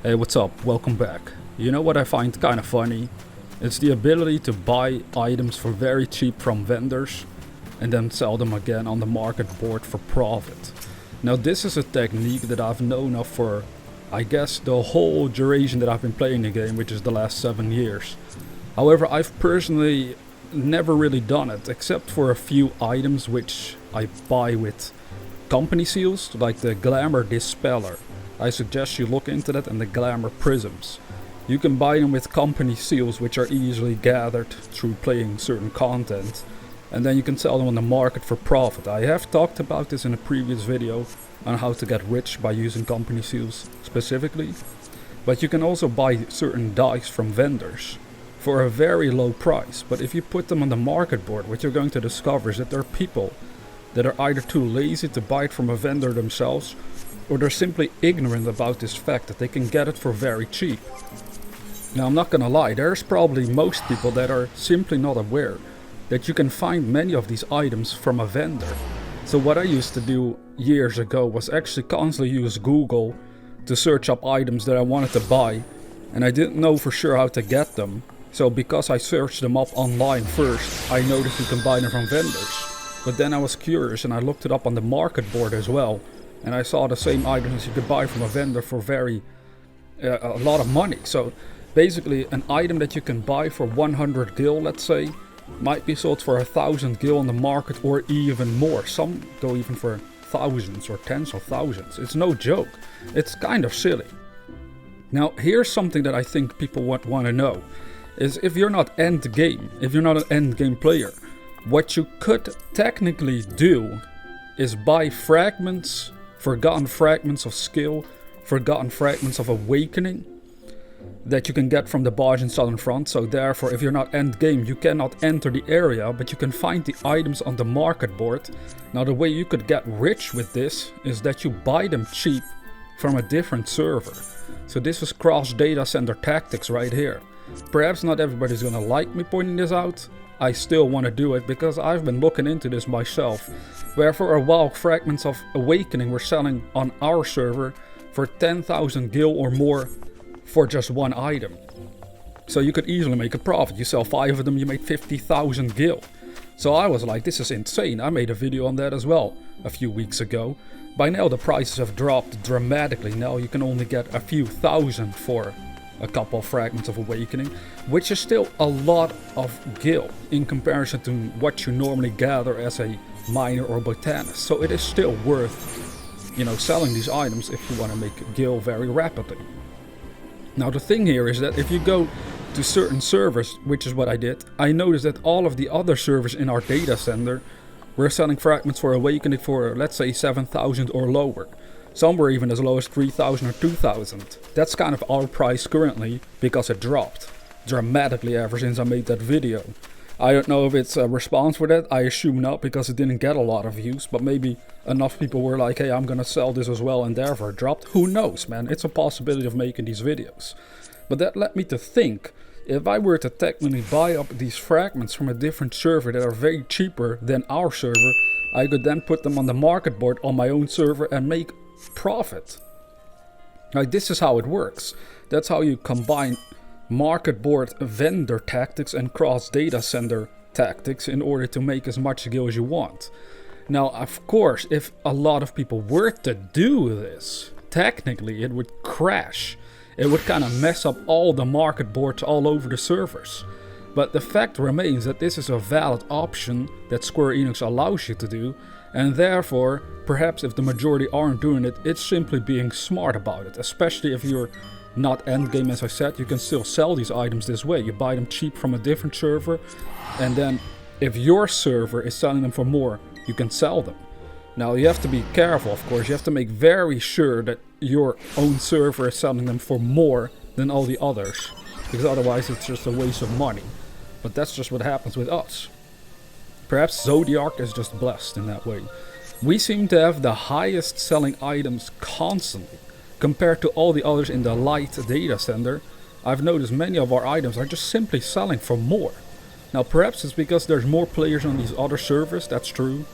Hey, what's up? Welcome back. You know what I find kind of funny? It's the ability to buy items for very cheap from vendors and then sell them again on the market board for profit. Now this is a technique that I've known of for, I guess, the whole duration that I've been playing the game, which is the last 7 years. However, I've personally never really done it, except for a few items which I buy with company seals, like the Glamour Dispeller. I suggest you look into that, and the Glamour Prisms. You can buy them with company seals, which are easily gathered through playing certain content, and then you can sell them on the market for profit. I have talked about this in a previous video on how to get rich by using company seals specifically, but you can also buy certain dice from vendors for a very low price. But if you put them on the market board, what you're going to discover is that there are people that are either too lazy to buy it from a vendor themselves, or they're simply ignorant about this fact that they can get it for very cheap. Now I'm not gonna lie, there's probably most people that are simply not aware that you can find many of these items from a vendor. So what I used to do years ago was actually constantly use Google to search up items that I wanted to buy, and I didn't know for sure how to get them. So because I searched them up online first, I noticed you can buy them from vendors. But then I was curious and I looked it up on the market board as well, and I saw the same items you could buy from a vendor for a lot of money. So basically an item that you can buy for 100 gil, let's say, might be sold for 1,000 gil on the market or even more. Some go even for thousands or tens of thousands. It's no joke. It's kind of silly. Now here's something that I think people want to know, is if you're not end game, if you're not an end game player, what you could technically do is buy fragments, forgotten fragments of skill, forgotten fragments of awakening that you can get from the barge in Southern Front. So therefore, if you're not end game, you cannot enter the area, but you can find the items on the market board. Now the way you could get rich with this is that you buy them cheap from a different server. So this is cross data center tactics right here. Perhaps not everybody's gonna like me pointing this out. I still want to do it because I've been looking into this myself, where for a while fragments of awakening were selling on our server for 10,000 gil or more for just one item. So you could easily make a profit. You sell 5 of them, you make 50,000 gil. So I was like, this is insane. I made a video on that as well a few weeks ago. By now the prices have dropped dramatically. Now you can only get a few thousand for a couple of fragments of awakening, which is still a lot of gil in comparison to what you normally gather as a miner or botanist. So it is still worth, selling these items if you want to make gil very rapidly. Now the thing here is that if you go to certain servers, which is what I did, I noticed that all of the other servers in our data center were selling fragments for awakening for, let's say, 7,000 or lower. Some were even as low as 3,000 or 2,000. That's kind of our price currently, because it dropped dramatically ever since I made that video. I don't know if it's a response for that. I assume not, because it didn't get a lot of views, but maybe enough people were like, hey, I'm gonna sell this as well, and therefore it dropped. Who knows, man? It's a possibility of making these videos. But that led me to think, if I were to technically buy up these fragments from a different server that are very cheaper than our server, I could then put them on the market board on my own server and make profit. Like, this is how it works. That's how you combine market board vendor tactics and cross data center tactics in order to make as much gil as you want. Now, of course, if a lot of people were to do this, technically it would crash. It would kind of mess up all the market boards all over the servers. But the fact remains that this is a valid option that Square Enix allows you to do, and therefore, perhaps if the majority aren't doing it, it's simply being smart about it. Especially if you're not endgame, as I said, you can still sell these items this way. You buy them cheap from a different server, and then if your server is selling them for more, you can sell them. Now you have to be careful, of course. You have to make very sure that your own server is selling them for more than all the others, because otherwise it's just a waste of money. But that's just what happens with us. Perhaps Zodiark is just blessed in that way. We seem to have the highest selling items constantly compared to all the others in the light data center. I've noticed many of our items are just simply selling for more. Now perhaps it's because there's more players on these other servers, that's true.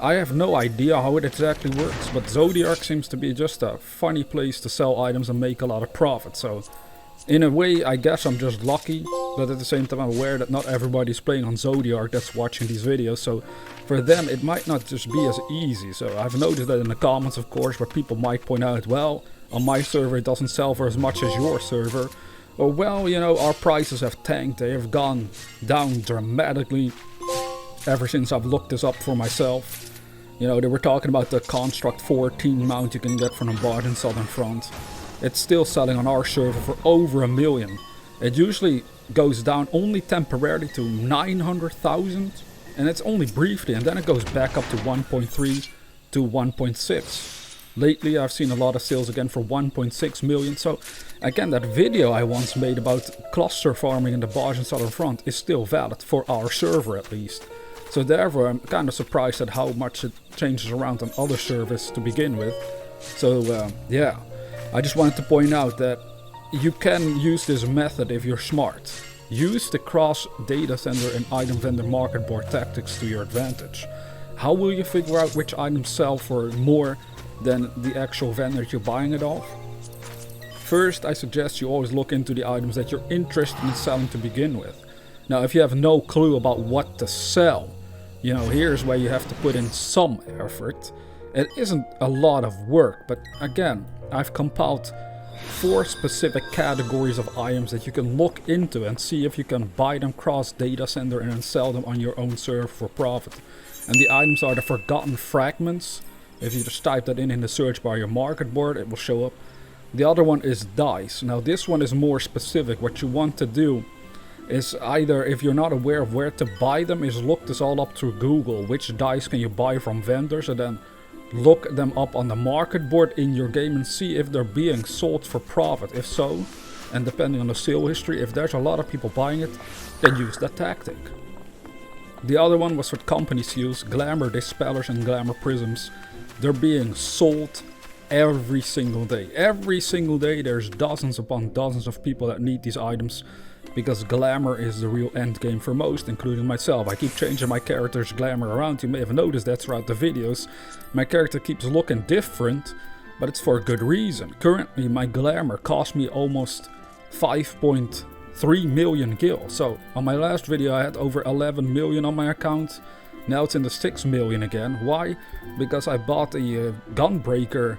I have no idea how it exactly works, but Zodiark seems to be just a funny place to sell items and make a lot of profit. So in a way, I guess I'm just lucky, but at the same time I'm aware that not everybody's playing on Zodiark that's watching these videos, so for them it might not just be as easy. So I've noticed that in the comments, of course, where people might point out, well, on my server it doesn't sell for as much as your server, or well, you know, our prices have tanked, they have gone down dramatically ever since I've looked this up for myself. You know, they were talking about the Construct 14 mount you can get from the Bard in Southern Front. It's still selling on our server for over $1 million. It usually goes down only temporarily to 900,000, and it's only briefly, and then it goes back up to 1.3 to 1.6. Lately I've seen a lot of sales again for 1.6 million, so again, that video I once made about cluster farming in the Bard in Southern Front is still valid for our server at least. So therefore I'm kind of surprised at how much it changes around on other servers to begin with. So yeah. I just wanted to point out that you can use this method if you're smart. Use the cross data center and item vendor market board tactics to your advantage. How will you figure out which items sell for more than the actual vendor you're buying it off? First, I suggest you always look into the items that you're interested in selling to begin with. Now, if you have no clue about what to sell, you know, here's where you have to put in some effort. It isn't a lot of work, but again, I've compiled 4 specific categories of items that you can look into and see if you can buy them cross data center and then sell them on your own server for profit. And the items are the Forgotten Fragments. If you just type that in the search bar, your market board, it will show up. The other one is dice. Now this one is more specific. What you want to do is either, if you're not aware of where to buy them, is look this all up through Google. Which dice can you buy from vendors, and then look them up on the market board in your game and see if they're being sold for profit. If so, and depending on the sale history, if there's a lot of people buying it, then use that tactic. The other one was for company seals, Glamour Dispellers and Glamour Prisms. They're being sold every single day. Every single day there's dozens upon dozens of people that need these items, because glamour is the real end game for most, including myself. I keep changing my character's glamour around. You may have noticed that throughout the videos. My character keeps looking different, but it's for a good reason. Currently my glamour cost me almost 5.3 million gil. So on my last video I had over 11 million on my account. Now it's in the 6 million again. Why? Because I bought a Gunbreaker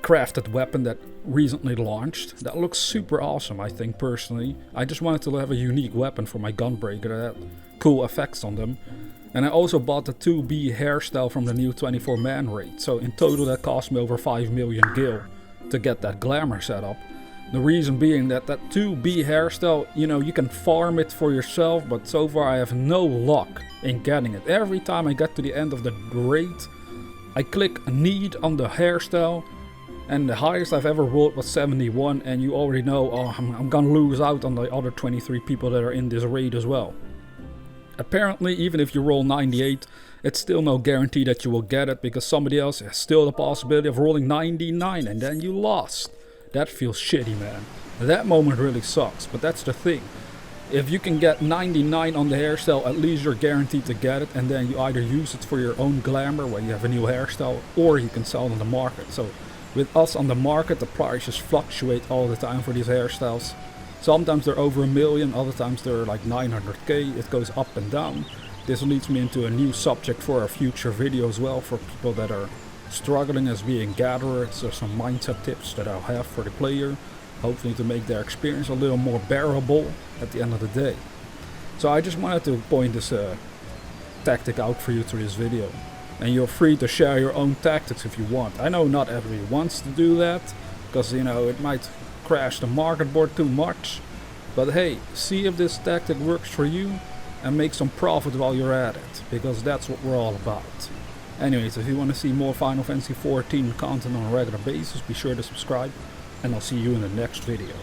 crafted weapon that recently launched. That looks super awesome, I think, personally. I just wanted to have a unique weapon for my Gunbreaker that had cool effects on them. And I also bought the 2B hairstyle from the new 24-man raid. So in total that cost me over 5 million gil to get that glamour set up. The reason being that 2B hairstyle, you know, you can farm it for yourself, but so far I have no luck in getting it. Every time I get to the end of the raid, I click need on the hairstyle, and the highest I've ever rolled was 71, and you already know, oh, I'm gonna lose out on the other 23 people that are in this raid as well. Apparently, even if you roll 98, it's still no guarantee that you will get it, because somebody else has still the possibility of rolling 99 and then you lost. That feels shitty, man. That moment really sucks, but that's the thing. If you can get 99 on the hairstyle, at least you're guaranteed to get it, and then you either use it for your own glamour when you have a new hairstyle, or you can sell it on the market. So with us on the market, the prices fluctuate all the time for these hairstyles. Sometimes they're over $1 million, other times they're like 900k, it goes up and down. This leads me into a new subject for a future video as well, for people that are struggling as being gatherers. So some mindset tips that I'll have for the player, hopefully to make their experience a little more bearable at the end of the day. So I just wanted to point this tactic out for you through this video. And you're free to share your own tactics if you want. I know not everybody wants to do that, because, you know, it might crash the market board too much. But hey, see if this tactic works for you and make some profit while you're at it, because that's what we're all about. Anyways, if you want to see more Final Fantasy XIV content on a regular basis, be sure to subscribe, and I'll see you in the next video.